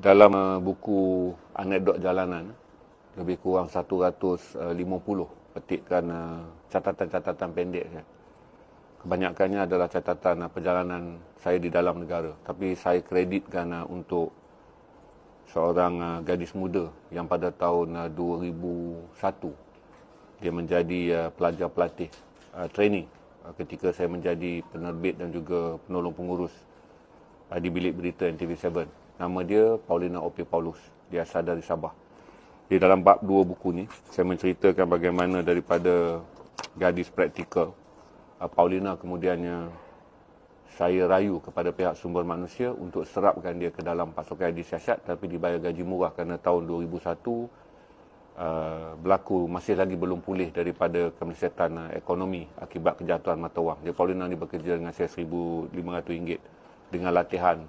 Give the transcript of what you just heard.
Dalam buku anekdot jalanan, lebih kurang 150 petikan catatan-catatan pendek. Kebanyakannya adalah catatan perjalanan saya di dalam negara. Tapi saya kreditkan untuk seorang gadis muda yang pada tahun 2001 dia menjadi pelajar pelatih training ketika saya menjadi penerbit dan juga penolong pengurus di bilik berita NTV7. Nama dia Paulina Ope Paulus. Dia asal dari Sabah. Di dalam bab 2 buku ni, saya menceritakan bagaimana daripada gadis praktikal, Paulina kemudiannya saya rayu kepada pihak sumber manusia untuk serapkan dia ke dalam pasukan disiasat, tapi dibayar gaji murah kerana tahun 2001 berlaku masih lagi belum pulih daripada kemesetan ekonomi akibat kejatuhan mata wang. Jadi Paulina ni bekerja dengan saya RM1,500 dengan latihan